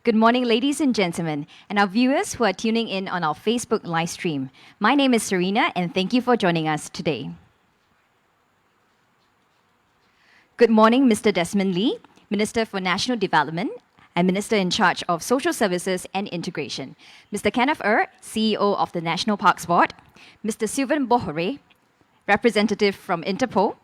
Good morning, ladies and gentlemen, and our viewers who are tuning in on our Facebook live stream. My name is Serena, and thank you for joining us today. Good morning, Mr. Desmond Lee, Minister for National Development and Minister in charge of Social Services and Integration. Mr. Kenneth CEO of the National Parks Board. Mr. Sylvain Bohore, representative from Interpol.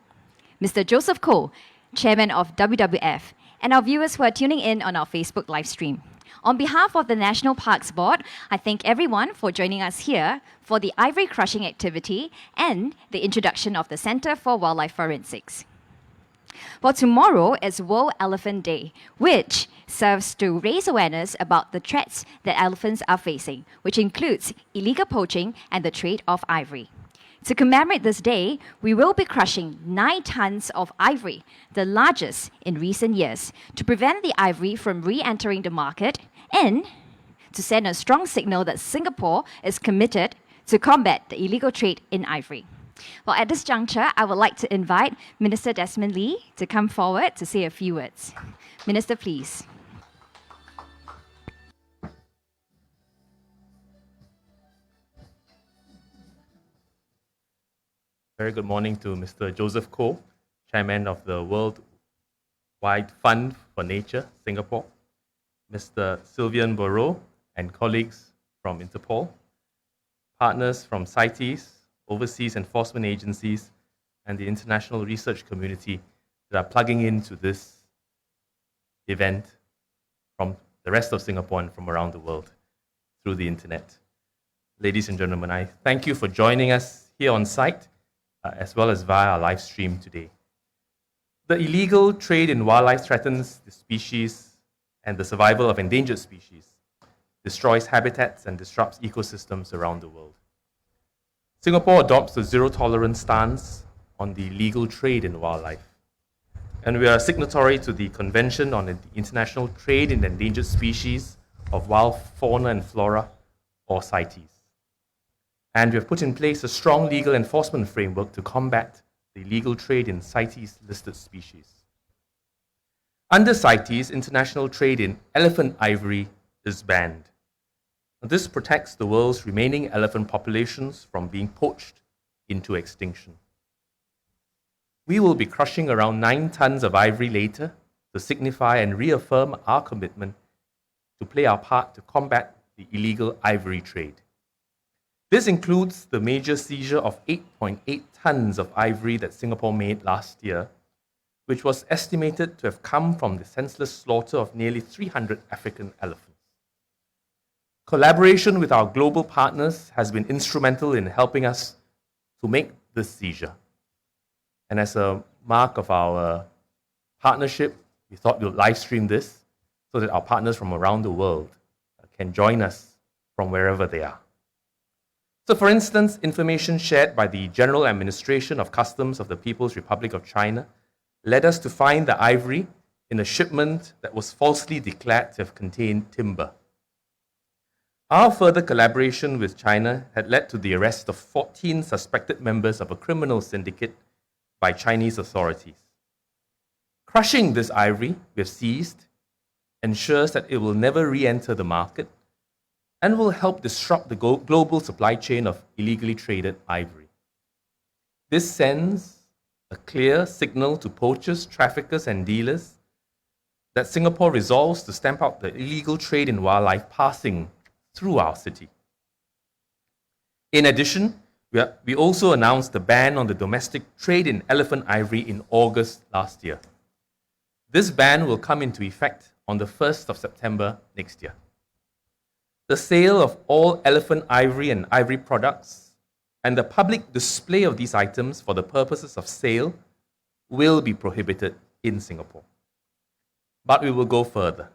Mr. Joseph Koh, Chairman of WWF, and our viewers who are tuning in on our Facebook live stream. On behalf of the National Parks Board, I thank everyone for joining us here for the ivory crushing activity and the introduction of the Centre for Wildlife Forensics. Well, tomorrow is World Elephant Day, which serves to raise awareness about the threats that elephants are facing, which includes illegal poaching and the trade of ivory. To commemorate this day, we will be crushing 9 tons of ivory, the largest in recent years, to prevent the ivory from re-entering the market and to send a strong signal that Singapore is committed to combat the illegal trade in ivory. Well, at this juncture, I would like to invite Minister Desmond Lee to come forward to say a few words. Minister, please. Very good morning to Mr. Joseph Koh, Chairman of the Worldwide Fund for Nature, Singapore, Mr. Sylvain Bohore and colleagues from Interpol, partners from CITES, overseas enforcement agencies, and the international research community that are plugging into this event from the rest of Singapore and from around the world through the internet. Ladies and gentlemen, I thank you for joining us here on site, as well as via our live stream today. The illegal trade in wildlife threatens the species and the survival of endangered species, destroys habitats and disrupts ecosystems around the world. Singapore adopts a zero-tolerance stance on the illegal trade in wildlife, and we are signatory to the Convention on the International Trade in Endangered Species of Wild Fauna and Flora, or CITES. And we have put in place a strong legal enforcement framework to combat the illegal trade in CITES-listed species. Under CITES, international trade in elephant ivory is banned. This protects the world's remaining elephant populations from being poached into extinction. We will be crushing around 9 tons of ivory later to signify and reaffirm our commitment to play our part to combat the illegal ivory trade. This includes the major seizure of 8.8 tons of ivory that Singapore made last year, which was estimated to have come from the senseless slaughter of nearly 300 African elephants. Collaboration with our global partners has been instrumental in helping us to make this seizure. And as a mark of our partnership, we thought we'll live stream this so that our partners from around the world can join us from wherever they are. So, for instance, information shared by the General Administration of Customs of the People's Republic of China led us to find the ivory in a shipment that was falsely declared to have contained timber. Our further collaboration with China had led to the arrest of 14 suspected members of a criminal syndicate by Chinese authorities. Crushing this ivory we have seized ensures that it will never re-enter the market and will help disrupt the global supply chain of illegally traded ivory. This sends a clear signal to poachers, traffickers, and dealers that Singapore resolves to stamp out the illegal trade in wildlife passing through our city. In addition, we also announced the ban on the domestic trade in elephant ivory in August last year. This ban will come into effect on the 1st of September next year. The sale of all elephant ivory and ivory products and the public display of these items for the purposes of sale will be prohibited in Singapore. But we will go further.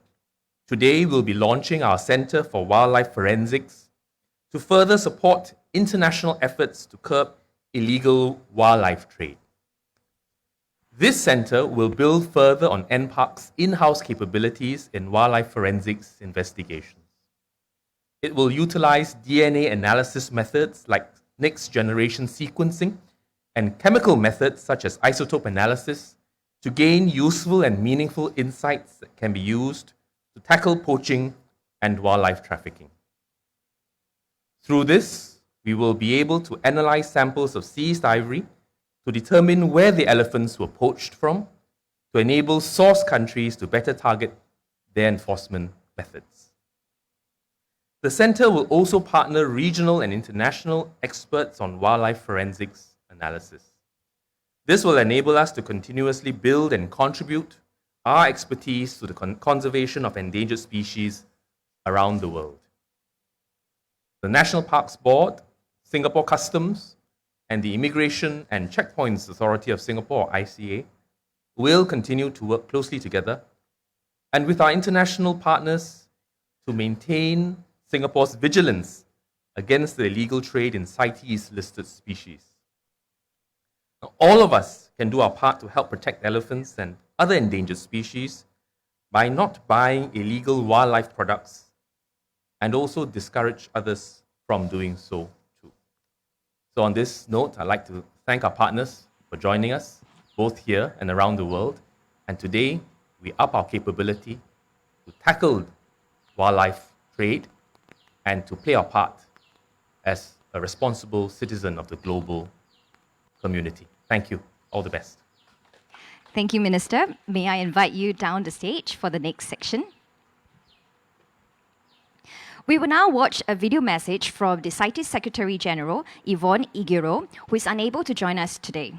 Today, we'll be launching our Centre for Wildlife Forensics to further support international efforts to curb illegal wildlife trade. This centre will build further on NParks' in-house capabilities in wildlife forensics investigations. It will utilize DNA analysis methods like next-generation sequencing and chemical methods such as isotope analysis to gain useful and meaningful insights that can be used to tackle poaching and wildlife trafficking. Through this, we will be able to analyze samples of seized ivory to determine where the elephants were poached from, to enable source countries to better target their enforcement methods. The Centre will also partner regional and international experts on wildlife forensics analysis. This will enable us to continuously build and contribute our expertise to the conservation of endangered species around the world. The National Parks Board, Singapore Customs, and the Immigration and Checkpoints Authority of Singapore, ICA, will continue to work closely together and with our international partners to maintain Singapore's vigilance against the illegal trade in CITES-listed species. Now, all of us can do our part to help protect elephants and other endangered species by not buying illegal wildlife products and also discourage others from doing so too. So on this note, I'd like to thank our partners for joining us, both here and around the world. And today, we up our capability to tackle wildlife trade and to play our part as a responsible citizen of the global community. Thank you. All the best. Thank you, Minister. May I invite you down the stage for the next section? We will now watch a video message from the CITES Secretary General, Yvonne Igiro, who is unable to join us today,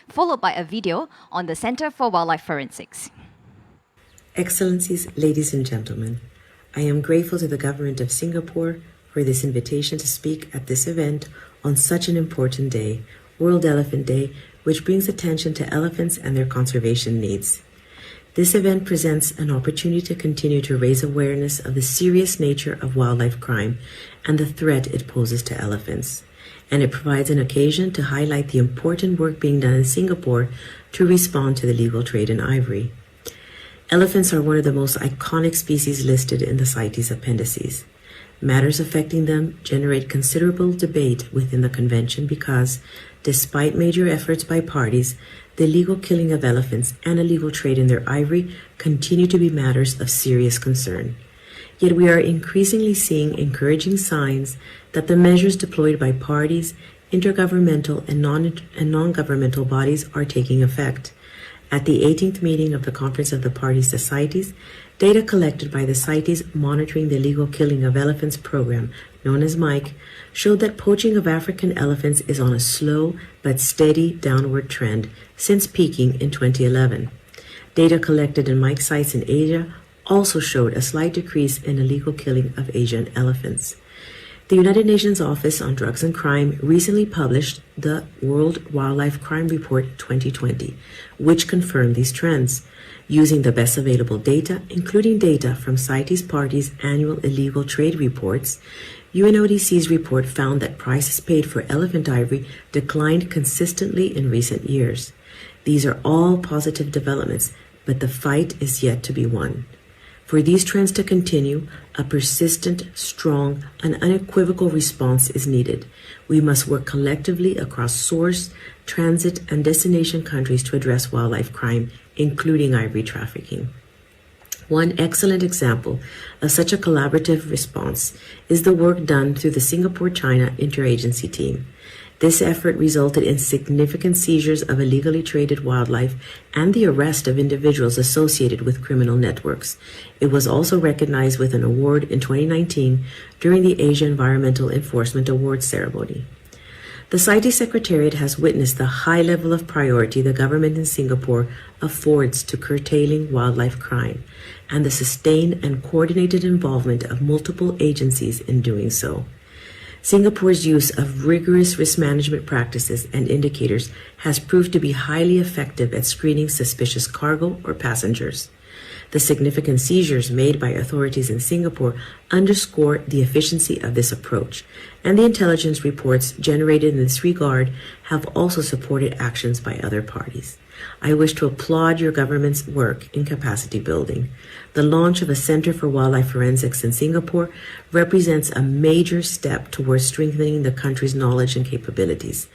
followed by a video on the Centre for Wildlife Forensics. Excellencies, ladies and gentlemen, I am grateful to the Government of Singapore for this invitation to speak at this event on such an important day, World Elephant Day, which brings attention to elephants and their conservation needs. This event presents an opportunity to continue to raise awareness of the serious nature of wildlife crime and the threat it poses to elephants. And it provides an occasion to highlight the important work being done in Singapore to respond to the legal trade in ivory. Elephants are one of the most iconic species listed in the CITES appendices. Matters affecting them generate considerable debate within the convention because, despite major efforts by parties, the illegal killing of elephants and illegal trade in their ivory continue to be matters of serious concern. Yet we are increasingly seeing encouraging signs that the measures deployed by parties, intergovernmental and non-governmental bodies are taking effect. At the 18th meeting of the Conference of the Parties to CITES, data collected by the CITES Monitoring the Illegal Killing of Elephants program, known as MIKE, showed that poaching of African elephants is on a slow but steady downward trend since peaking in 2011. Data collected in MIKE sites in Asia also showed a slight decrease in illegal killing of Asian elephants. The United Nations Office on Drugs and Crime recently published the World Wildlife Crime Report 2020, which confirmed these trends. Using the best available data, including data from CITES parties' annual illegal trade reports, UNODC's report found that prices paid for elephant ivory declined consistently in recent years. These are all positive developments, but the fight is yet to be won. For these trends to continue, a persistent, strong, and unequivocal response is needed. We must work collectively across source, transit, and destination countries to address wildlife crime, including ivory trafficking. One excellent example of such a collaborative response is the work done through the Singapore-China Interagency Team. This effort resulted in significant seizures of illegally traded wildlife and the arrest of individuals associated with criminal networks. It was also recognized with an award in 2019 during the Asia Environmental Enforcement Awards ceremony. The CITES Secretariat has witnessed the high level of priority the government in Singapore affords to curtailing wildlife crime and the sustained and coordinated involvement of multiple agencies in doing so. Singapore's use of rigorous risk management practices and indicators has proved to be highly effective at screening suspicious cargo or passengers. The significant seizures made by authorities in Singapore underscore the efficiency of this approach, and the intelligence reports generated in this regard have also supported actions by other parties. I wish to applaud your government's work in capacity building. The launch of a Center for Wildlife Forensics in Singapore represents a major step towards strengthening the country's knowledge and capabilities.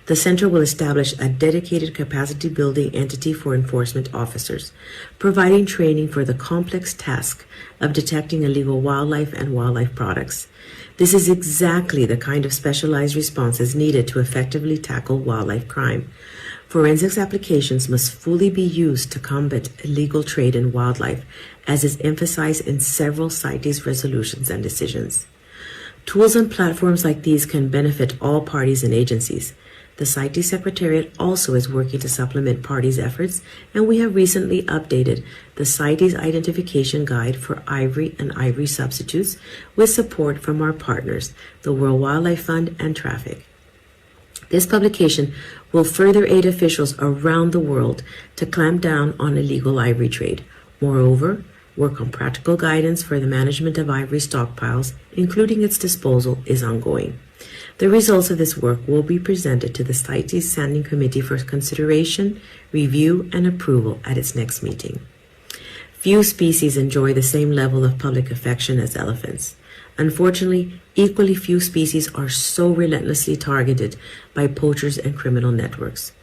The center will establish a dedicated capacity building entity for enforcement officers, providing training for the complex task of detecting illegal wildlife and wildlife products. This is exactly the kind of specialized responses needed to effectively tackle wildlife crime. Forensics applications must fully be used to combat illegal trade in wildlife, as is emphasized in several CITES resolutions and decisions. Tools and platforms like these can benefit all parties and agencies. The CITES Secretariat also is working to supplement parties' efforts, and we have recently updated the CITES Identification Guide for Ivory and Ivory substitutes with support from our partners, the World Wildlife Fund and Traffic. This publication will further aid officials around the world to clamp down on illegal ivory trade. Moreover, work on practical guidance for the management of ivory stockpiles, including its disposal, is ongoing. The results of this work will be presented to the CITES Standing Committee for consideration, review, and approval at its next meeting. Few species enjoy the same level of public affection as elephants. Unfortunately, equally few species are so relentlessly targeted by poachers and criminal networks.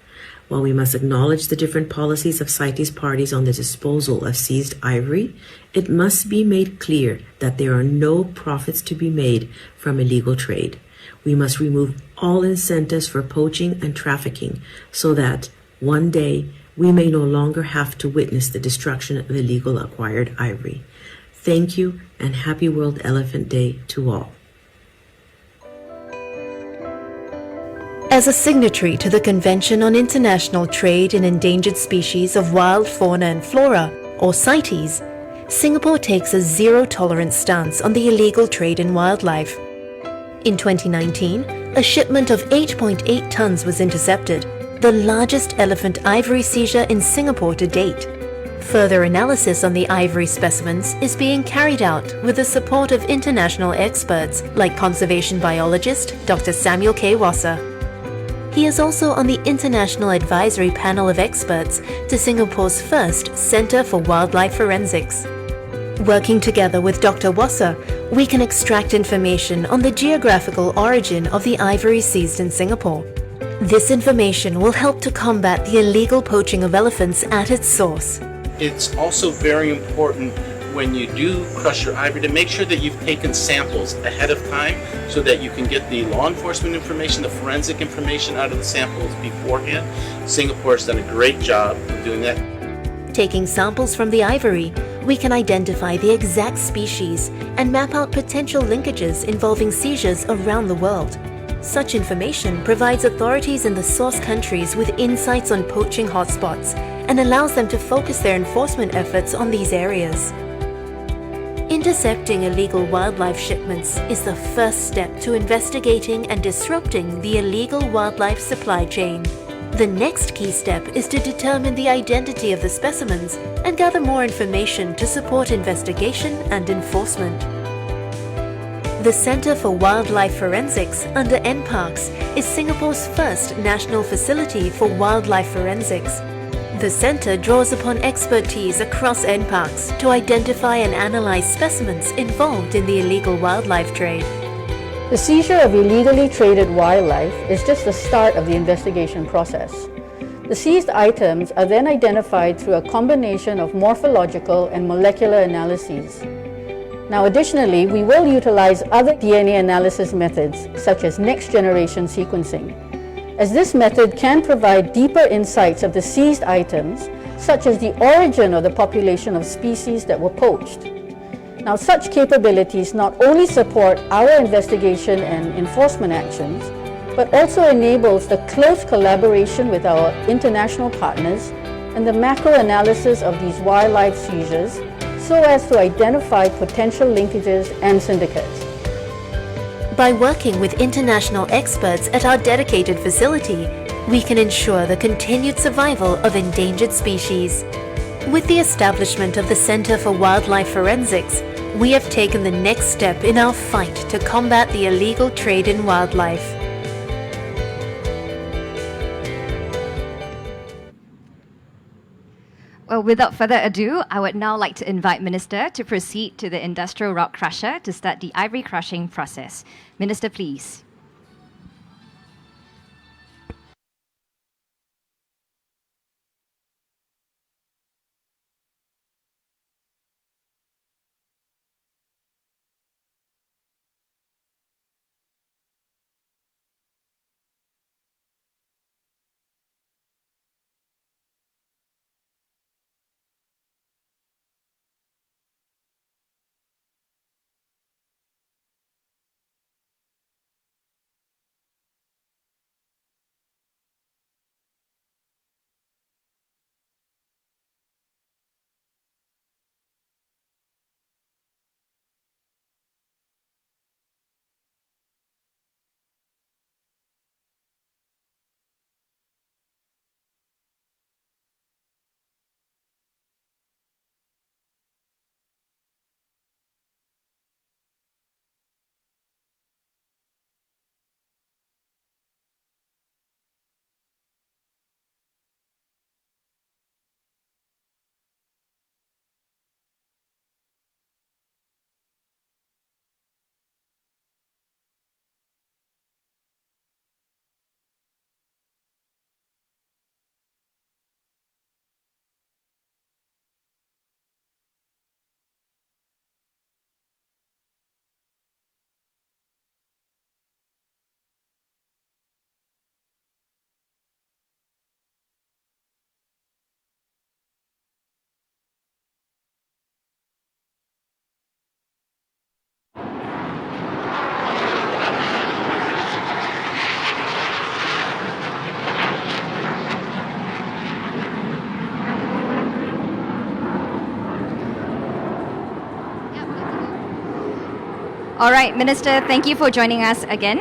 While we must acknowledge the different policies of CITES parties on the disposal of seized ivory, it must be made clear that there are no profits to be made from illegal trade. We must remove all incentives for poaching and trafficking so that one day we may no longer have to witness the destruction of illegal acquired ivory. Thank you, and happy World Elephant Day to all. As a signatory to the Convention on International Trade in Endangered Species of Wild Fauna and Flora, or CITES, Singapore takes a zero-tolerance stance on the illegal trade in wildlife. In 2019, a shipment of 8.8 tons was intercepted, the largest elephant ivory seizure in Singapore to date. Further analysis on the ivory specimens is being carried out with the support of international experts like conservation biologist Dr. Samuel K. Wasser. He is also on the International Advisory Panel of Experts to Singapore's first Centre for Wildlife Forensics. Working together with Dr. Wasser, we can extract information on the geographical origin of the ivory seized in Singapore. This information will help to combat the illegal poaching of elephants at its source. It's also very important when you do crush your ivory to make sure that you've taken samples ahead of time so that you can get the law enforcement information, the forensic information out of the samples beforehand. Singapore has done a great job of doing that. Taking samples from the ivory, we can identify the exact species and map out potential linkages involving seizures around the world. Such information provides authorities in the source countries with insights on poaching hotspots and allows them to focus their enforcement efforts on these areas. Intercepting illegal wildlife shipments is the first step to investigating and disrupting the illegal wildlife supply chain. The next key step is to determine the identity of the specimens and gather more information to support investigation and enforcement. The Centre for Wildlife Forensics under NParks is Singapore's first national facility for wildlife forensics. The centre draws upon expertise across NParks to identify and analyse specimens involved in the illegal wildlife trade. The seizure of illegally traded wildlife is just the start of the investigation process. The seized items are then identified through a combination of morphological and molecular analyses. Now, additionally, we will utilize other DNA analysis methods, such as next-generation sequencing, as this method can provide deeper insights of the seized items, such as the origin of the population of species that were poached. Now, such capabilities not only support our investigation and enforcement actions, but also enables the close collaboration with our international partners and the macro analysis of these wildlife seizures so as to identify potential linkages and syndicates. By working with international experts at our dedicated facility, we can ensure the continued survival of endangered species. With the establishment of the Centre for Wildlife Forensics, we have taken the next step in our fight to combat the illegal trade in wildlife. Well, without further ado, I would now like to invite Minister to proceed to the industrial rock crusher to start the ivory crushing process. Minister, please. All right, Minister, thank you for joining us again.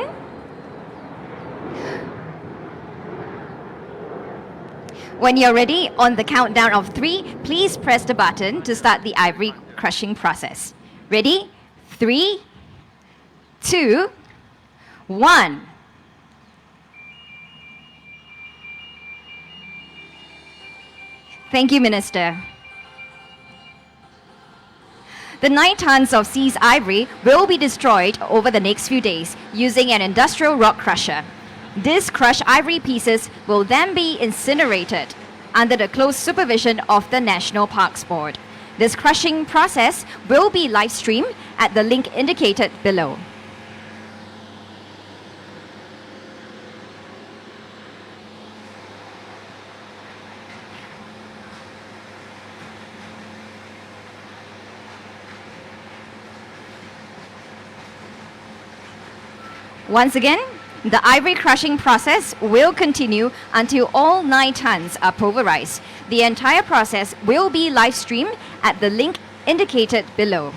When you're ready, on the countdown of 3, please press the button to start the ivory crushing process. Ready? 3, 2, 1. Thank you, Minister. The 9 tons of seized ivory will be destroyed over the next few days using an industrial rock crusher. These crushed ivory pieces will then be incinerated under the close supervision of the National Parks Board. This crushing process will be live streamed at the link indicated below. Once again, the ivory crushing process will continue until all 9 tons are pulverized. The entire process will be live streamed at the link indicated below.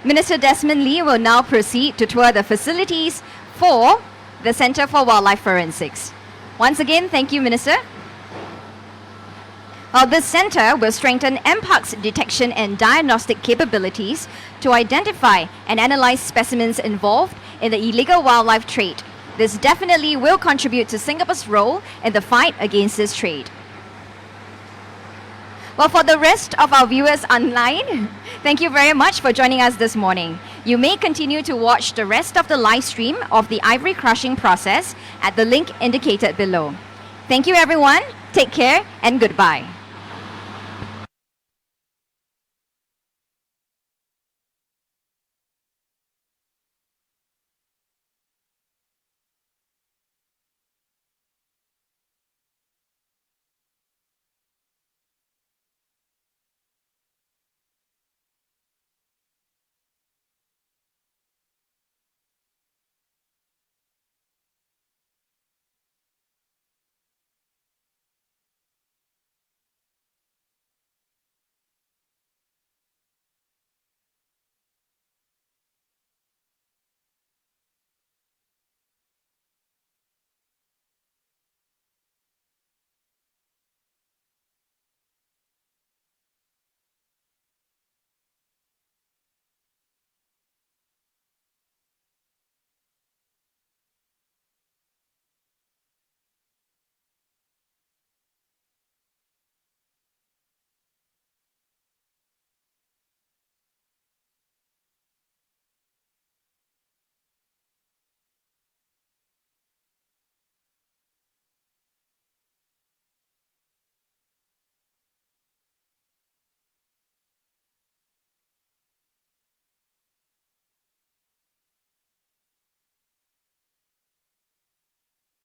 Minister Desmond Lee will now proceed to tour the facilities for the Center for Wildlife Forensics. Once again, thank you, Minister. This center will strengthen NParks detection and diagnostic capabilities to identify and analyze specimens involved in the illegal wildlife trade. This definitely will contribute to Singapore's role in the fight against this trade. Well, for the rest of our viewers online, thank you very much for joining us this morning. You may continue to watch the rest of the live stream of the ivory crushing process at the link indicated below. Thank you, everyone. Take care and goodbye.